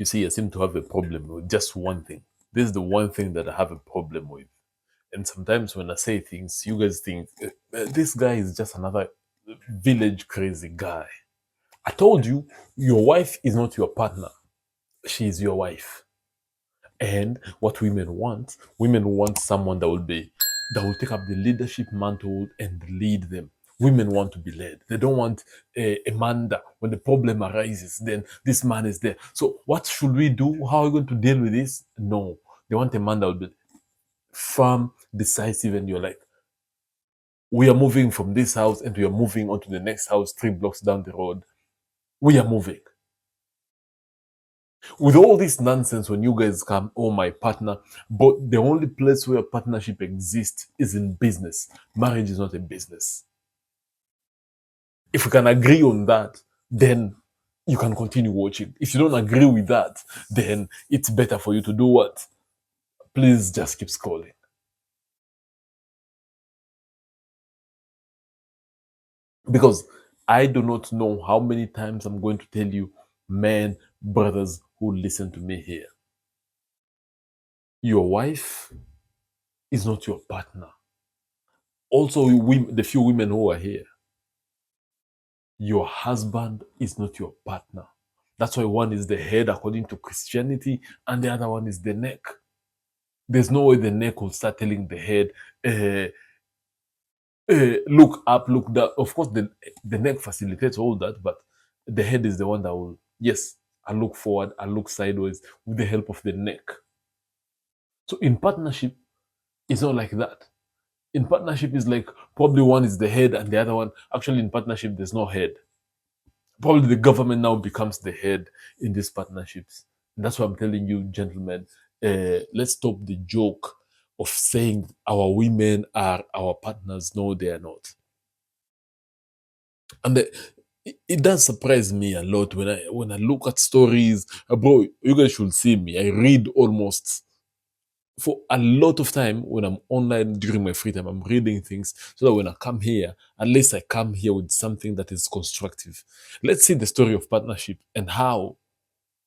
You see, I seem to have a problem with just one thing. This is the one thing that I have a problem with. And sometimes when I say things, you guys think this guy is just another village crazy guy. I told you, your wife is not your partner. She is your wife. And what women want someone that will take up the leadership mantle and lead them. Women want to be led. They don't want a man that when the problem arises, then this man is there. So what should we do? How are we going to deal with this? No. They want a man that will be firm, decisive, and you're like, we are moving from this house and we are moving on to the next house 3 blocks down the road. We are moving. With all this nonsense, when you guys come, oh, my partner, but the only place where partnership exists is in business. Marriage is not a business. If we can agree on that, then you can continue watching. If you don't agree with that, then it's better for you to do what? Please just keep scrolling. Because I do not know how many times I'm going to tell you, men, brothers who listen to me here. Your wife is not your partner. Also, the few women who are here, your husband is not your partner. That's why one is the head according to Christianity and the other one is the neck. There's no way the neck will start telling the head, look up, look down. Of course, the neck facilitates all that, but the head is the one that will, yes, I look forward, I look sideways with the help of the neck. So in partnership, it's not like that. In partnership, is like probably one is the head and the other one. Actually, in partnership, there's no head. Probably the government now becomes the head in these partnerships. And that's why I'm telling you, gentlemen, let's stop the joke of saying our women are our partners. No, they are not. And it does surprise me a lot when I look at stories. Bro, you guys should see me. I read almost for a lot of time when I'm online during my free time. I'm reading things so that when I come here, at least I come here with something that is constructive. Let's see the story of partnership and how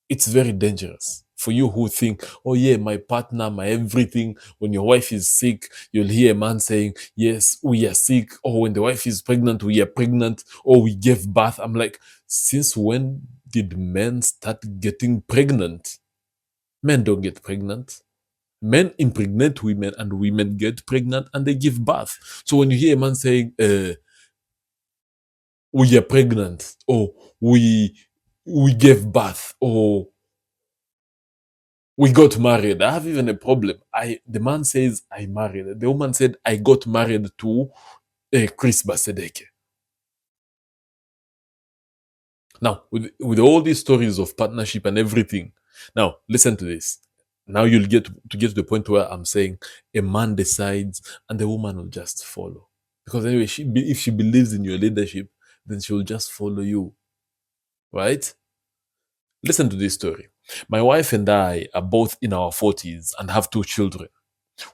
it's very dangerous for you who think, oh yeah, my partner, my everything. When your wife is sick, you'll hear a man saying, yes, we are sick. Or when the wife is pregnant, we are pregnant. Or we gave birth. I'm like, since when did men start getting pregnant? Men don't get pregnant. Men impregnate women and women get pregnant and they give birth. So when you hear a man saying, we are pregnant, or we gave birth, or we got married. I have even a problem. The man says I married. The woman said I got married to Chris Basedeke. Now, with all these stories of partnership and everything, now listen to this. Now you'll get to the point where I'm saying a man decides and the woman will just follow. Because anyway, if she believes in your leadership, then she will just follow you. Right? Listen to this story. My wife and I are both in our 40s and have 2 children.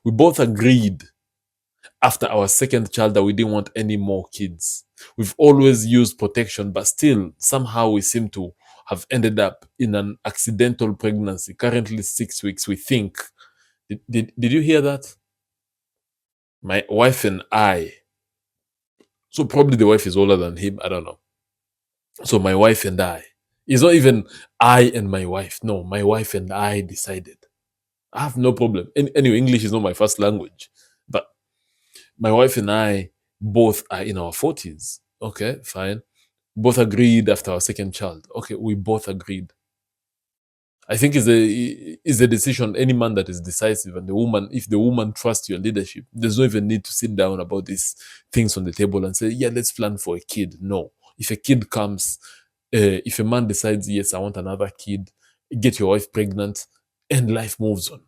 We both agreed after our second child that we didn't want any more kids. We've always used protection, but still, somehow we seem to have ended up in an accidental pregnancy. Currently 6 weeks, we think. Did you hear that? My wife and I. So probably the wife is older than him. I don't know. So my wife and I. It's not even I and my wife. No, my wife and I decided. I have no problem. Anyway, English is not my first language. But my wife and I both are in our 40s. Okay, fine. Both agreed after our second child. Okay, we both agreed. I think is a decision. Any man that is decisive and the woman, if the woman trusts your leadership, there's no even need to sit down about these things on the table and say, yeah, let's plan for a kid. No. If a kid comes, if a man decides, yes, I want another kid, get your wife pregnant, and life moves on.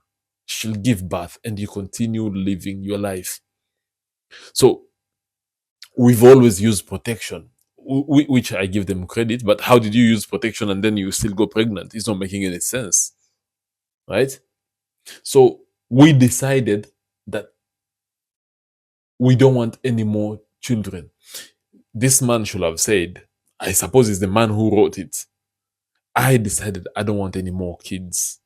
She'll give birth and you continue living your life. So we've always used protection, which I give them credit. But how did you use protection and then you still go pregnant? It's not making any sense, right? So we decided that we don't want any more children. This man should have said, I suppose it's the man who wrote it, I decided I don't want any more kids.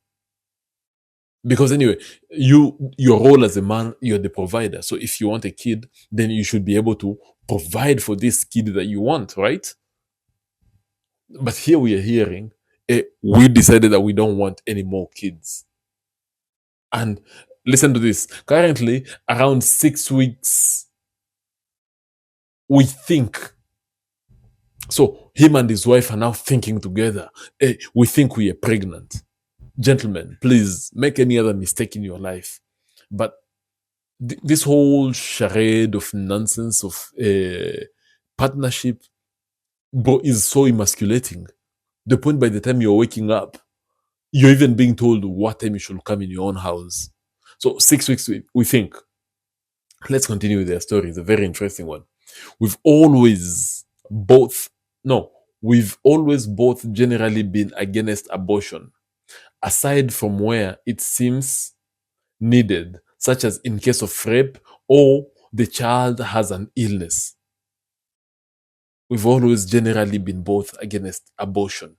Because anyway, your role as a man, you're the provider. So if you want a kid, then you should be able to provide for this kid that you want, right? But here we are hearing, we decided that we don't want any more kids. And listen to this. Currently, around 6 weeks, we think. So him and his wife are now thinking together. We think we are pregnant. Gentlemen, please make any other mistake in your life. But this whole charade of nonsense of partnership, bro, is so emasculating. The point by the time you're waking up, you're even being told what time you should come in your own house. So 6 weeks, we think. Let's continue with their story. It's a very interesting one. We've always both, no, we've always both generally been against abortion, aside from where it seems needed, such as in case of rape or the child has an illness. We've always generally been both against abortion.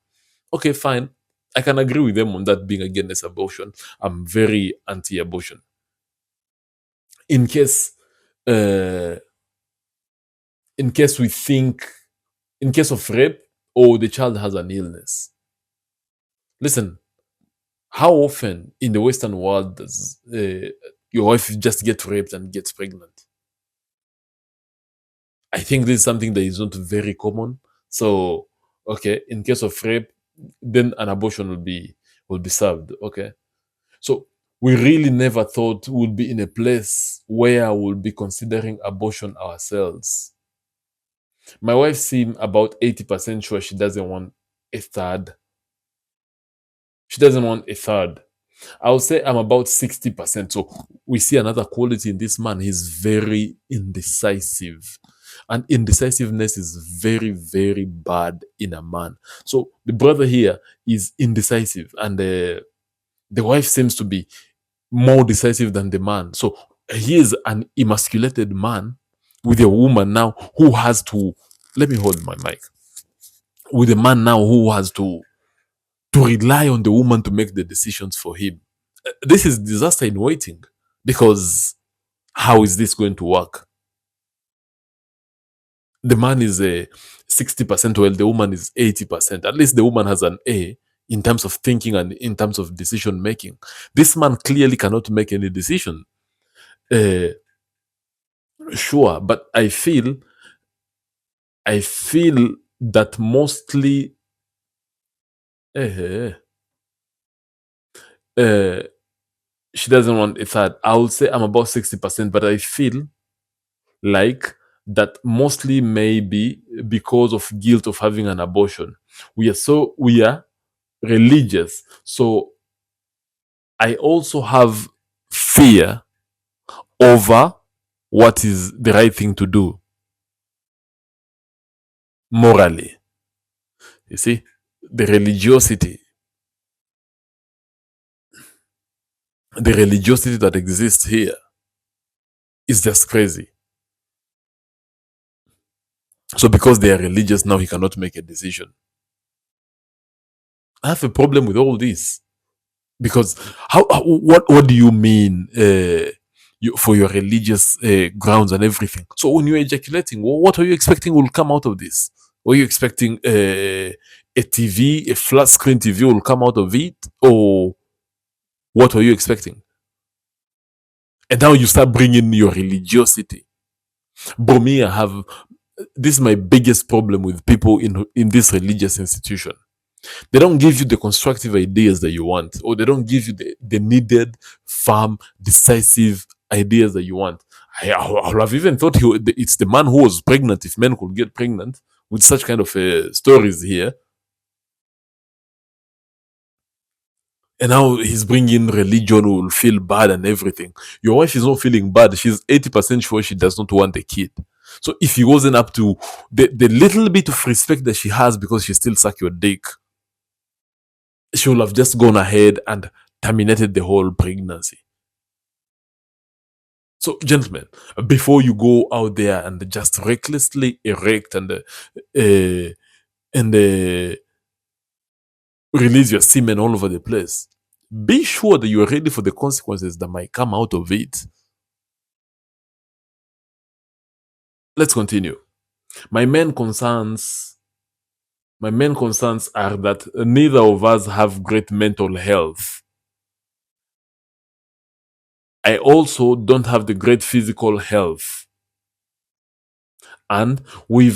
Okay, fine. I can agree with them on that being against abortion. I'm very anti abortion. In case, uh, in case we think, in case of rape or the child has an illness, listen, how often in the Western world does your wife just get raped and gets pregnant? I think this is something that is not very common. So, okay, in case of rape, then an abortion will be served. Okay, so we really never thought we'll be in a place where we'll be considering abortion ourselves. My wife seemed about 80% sure she doesn't want a third. She doesn't want a third. I would say I'm about 60%. So we see another quality in this man. He's very indecisive. And indecisiveness is very, very bad in a man. So the brother here is indecisive, and the wife seems to be more decisive than the man. So he is an emasculated man with a woman now who has to, let me hold my mic, with a man now who has to rely on the woman to make the decisions for him. This is disaster in waiting, because how is this going to work? The man is a 60% while the woman is 80%. At least the woman has an A in terms of thinking and in terms of decision making. This man clearly cannot make any decision. Uh, sure, but I feel that mostly uh, uh, she doesn't want a third. I would say I'm about 60%, but I feel like that mostly maybe because of guilt of having an abortion. We are religious. So I also have fear over what is the right thing to do morally. You see, the religiosity, the religiosity that exists here is just crazy. So because they are religious now, he cannot make a decision. I have a problem with all this, because what do you mean for your religious grounds and everything? So when you're ejaculating, what are you expecting will come out of this? Were you expecting a TV, a flat screen TV will come out of it, or what were you expecting? And now you start bringing your religiosity. But me, I have, this is my biggest problem with people in this religious institution. They don't give you the constructive ideas that you want, or they don't give you the needed, firm, decisive ideas that you want. I would have even thought it's the man who was pregnant, if men could get pregnant, with such kind of stories here. And now he's bringing religion, who will feel bad and everything. Your wife is not feeling bad. She's 80% sure she does not want a kid. So if he wasn't up to the little bit of respect that she has because she still suck your dick, she would have just gone ahead and terminated the whole pregnancy. So, gentlemen, before you go out there and just recklessly erect and release your semen all over the place. Be sure that you are ready for the consequences that might come out of it. Let's continue. My main concerns my main concerns are that neither of us have great mental health. I also don't have the great physical health. And we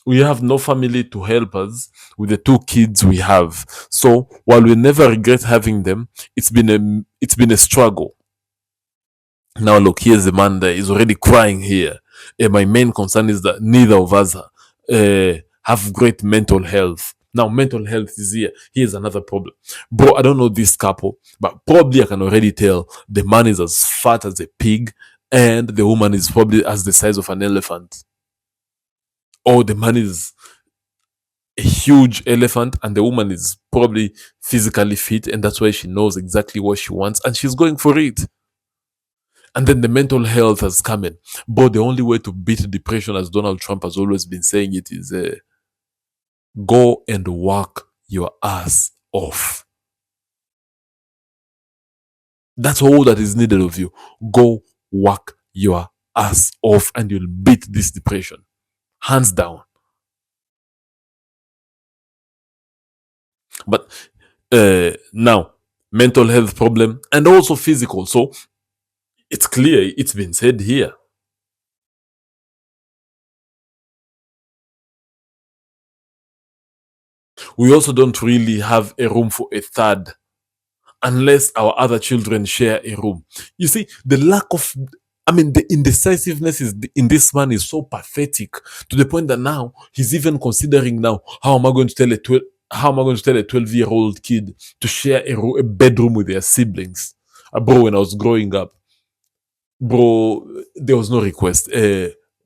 have no family to help us with the two kids we have. So while we never regret having them, it's been a struggle. Now look, here's the man that is already crying here. My main concern is that neither of us have great mental health. Now mental health is here. Here's another problem, bro. I don't know this couple, but probably I can already tell the man is as fat as a pig, and the woman is probably as the size of an elephant. Or the man is a huge elephant and the woman is probably physically fit, and that's why she knows exactly what she wants and she's going for it. And then the mental health has come in. But the only way to beat depression, as Donald Trump has always been saying it, is go and work your ass off. That's all that is needed of you. Go work your ass off and you'll beat this depression. Hands down. But now, mental health problem and also physical. So it's clear, it's been said here. We also don't really have a room for a third unless our other children share a room. You see, the lack of, I mean, the indecisiveness in this man is so pathetic to the point that now he's even considering now, how am I going to tell a 12-year-old kid to share a bedroom with their siblings? Bro, when I was growing up, bro, there was no request.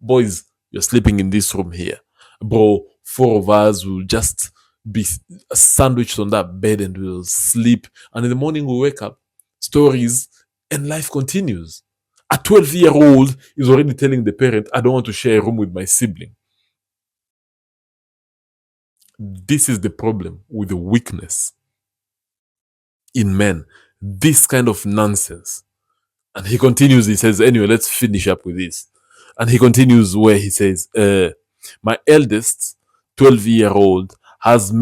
Boys, you're sleeping in this room here. Bro, four of us will just be sandwiched on that bed and we'll sleep. And in the morning we wake up, stories, and life continues. A 12-year-old is already telling the parent, I don't want to share a room with my sibling. This is the problem with the weakness in men. This kind of nonsense. And he continues, he says, anyway, let's finish up with this. And he continues where he says, my eldest 12-year-old has said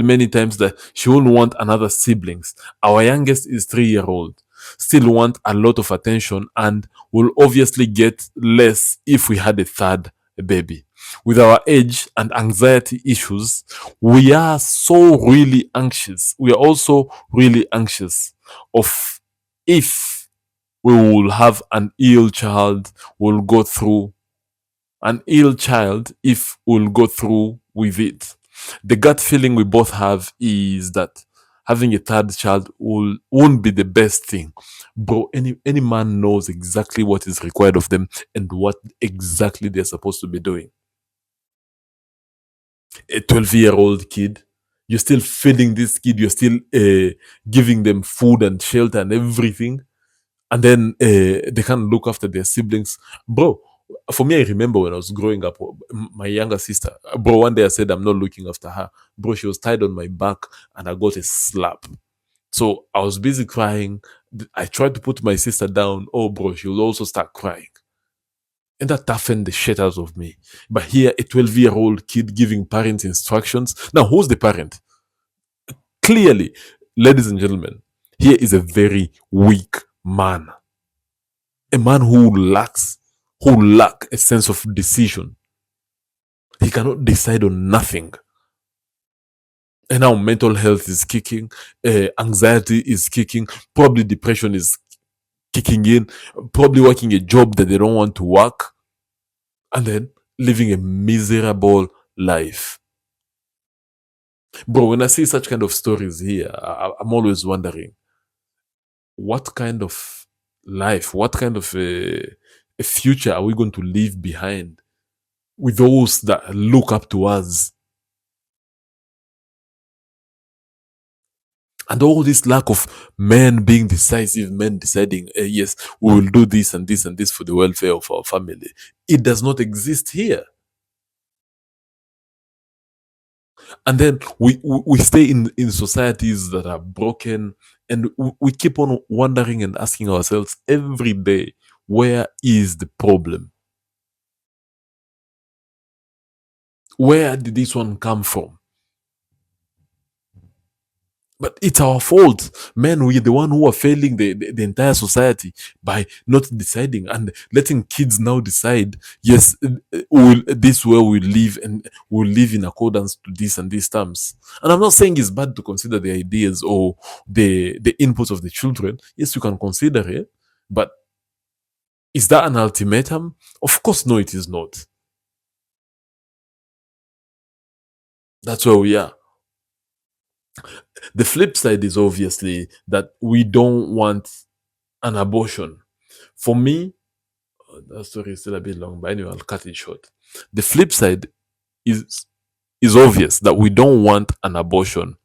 many times that she won't want another siblings. Our youngest is 3-year-old, still want a lot of attention and will obviously get less if we had a third baby. With our age and anxiety issues, we are so really anxious. We are also really anxious of if we will have an ill child, we'll go through an ill child if we'll go through with it. The gut feeling we both have is that having a third child won't be the best thing. Bro, any man knows exactly what is required of them and what exactly they're supposed to be doing. A 12-year-old kid, you're still feeding this kid, you're still giving them food and shelter and everything, and then they can't look after their siblings. Bro, for me, I remember when I was growing up, my younger sister, bro, one day I said I'm not looking after her. Bro, she was tied on my back and I got a slap. So I was busy crying. I tried to put my sister down. Oh, bro, she will also start crying. And that toughened the shit out of me. But here, a 12-year-old kid giving parents instructions. Now, who's the parent? Clearly, ladies and gentlemen, here is a very weak man. A man who lack a sense of decision. He cannot decide on nothing. And now mental health is kicking, anxiety is kicking, probably depression is kicking in, probably working a job that they don't want to work, and then living a miserable life. Bro, when I see such kind of stories here, I'm always wondering what kind of life, what kind of a future are we going to leave behind with those that look up to us? And all this lack of men being decisive, men deciding, yes, we will do this and this and this for the welfare of our family. It does not exist here. And then we stay in societies that are broken, and we keep on wondering and asking ourselves every day, where is the problem? Where did this one come from? But it's our fault. Men, we're the one who are failing the entire society by not deciding and letting kids now decide, yes, this way we live, and we'll live in accordance to this and these terms. And I'm not saying it's bad to consider the ideas or the inputs of the children. Yes, you can consider it. But is that an ultimatum? Of course, no, it is not. That's where we are. The flip side is obviously that we don't want an abortion. For me, that story is still a bit long, but anyway, I'll cut it short. The flip side is is obvious that we don't want an abortion.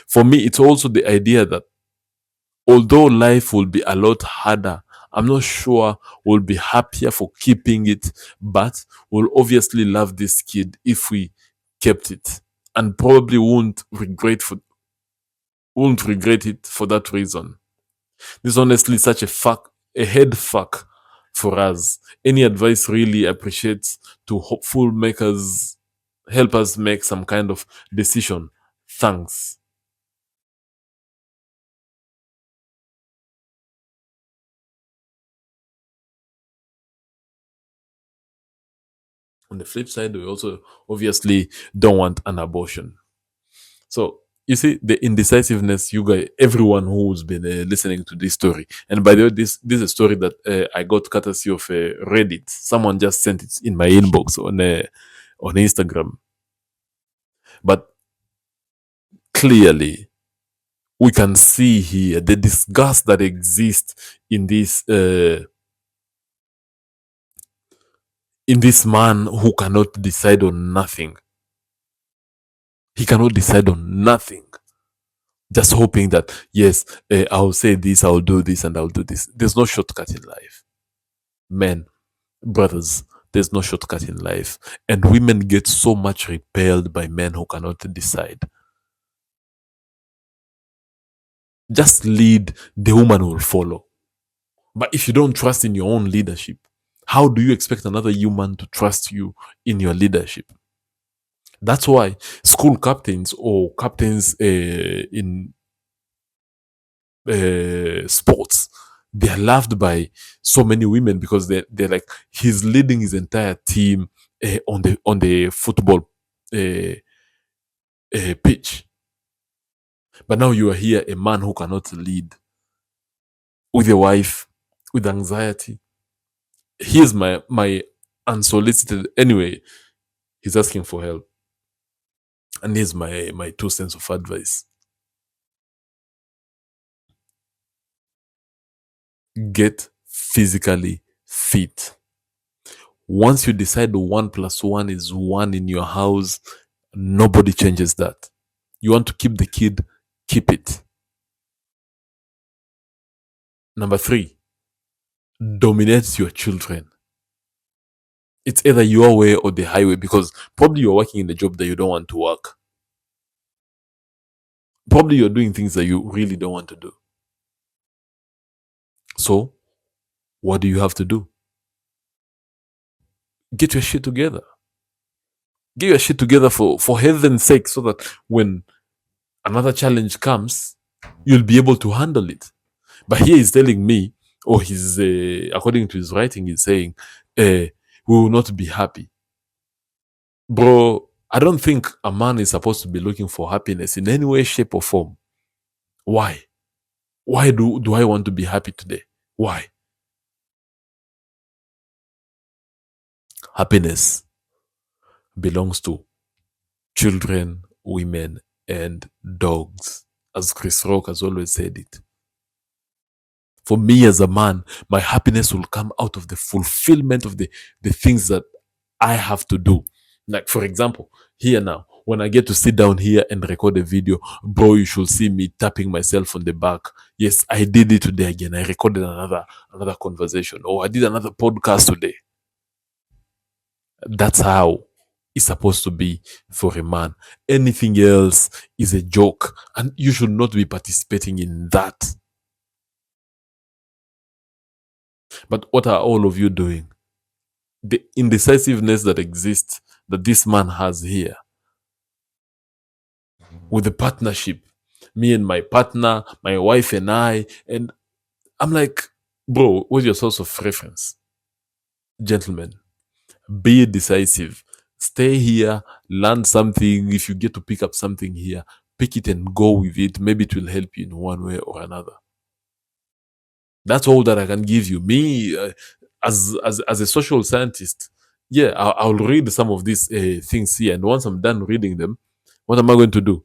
For me, it's also the idea that although life will be a lot harder, I'm not sure we'll be happier for keeping it, but we'll obviously love this kid if we kept it, and probably won't regret it for that reason. This is honestly such a head fuck for us. Any advice really appreciates to hopeful makers help us make some kind of decision. Thanks. On the flip side, we also obviously don't want an abortion. So you see the indecisiveness, you guys, everyone who's been listening to this story. And by the way, this is a story that I got courtesy of Reddit. Someone just sent it in my inbox on Instagram. But clearly, we can see here the disgust that exists in this man who cannot decide on nothing. He cannot decide on nothing. Just hoping that, yes, I'll say this, I'll do this, and I'll do this. There's no shortcut in life. Men, brothers, there's no shortcut in life. And women get so much repelled by men who cannot decide. Just lead, the woman will follow. But if you don't trust in your own leadership, how do you expect another human to trust you in your leadership? That's why school captains or captains in sports, they are loved by so many women because they're like, he's leading his entire team on the football uh, pitch. But now you are here, a man who cannot lead, with a wife, with anxiety. Here's my unsolicited, anyway, he's asking for help. And here's my 2 cents of advice: get physically fit. Once you decide 1 plus 1 is 1 in your house, nobody changes that. You want to keep the kid, keep it. Number 3, dominate your children. It's either your way or the highway, because probably you're working in a job that you don't want to work. Probably you're doing things that you really don't want to do. So, what do you have to do? Get your shit together. Get your shit together for heaven's sake, so that when another challenge comes, you'll be able to handle it. But here he's telling me, or he's according to his writing, he's saying, we will not be happy. Bro, I don't think a man is supposed to be looking for happiness in any way, shape, or form. Why? Why do I want to be happy today? Why? Happiness belongs to children, women, and dogs, as Chris Rock has always said it. For me as a man, my happiness will come out of the fulfillment of the things that I have to do. Like, for example, here now, when I get to sit down here and record a video, bro, you should see me tapping myself on the back. Yes, I did it today again. I recorded another conversation, or I did another podcast today. That's how. is supposed to be for a man. Anything else is a joke, and you should not be participating in that. But what are all of you doing? The indecisiveness that exists, that this man has here with the partnership, me and my partner, my wife and I, and I'm like, bro, what's your source of reference? Gentlemen, be decisive. Stay here, learn something. If you get to pick up something here, pick it and go with it. Maybe it will help you in one way or another. That's all that I can give you. Me, as a social scientist, yeah, I'll read some of these things here, and once I'm done reading them, what am I going to do?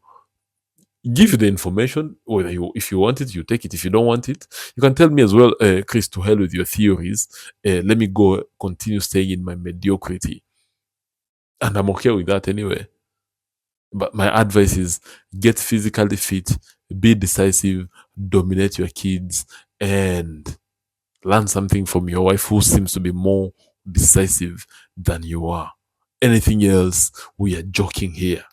Give you the information, whether you, if you want it, you take it. If you don't want it, you can tell me as well, Chris, to hell with your theories. Let me go continue staying in my mediocrity. And I'm okay with that anyway. But my advice is get physically fit, be decisive, dominate your kids, and learn something from your wife who seems to be more decisive than you are. Anything else, we are joking here.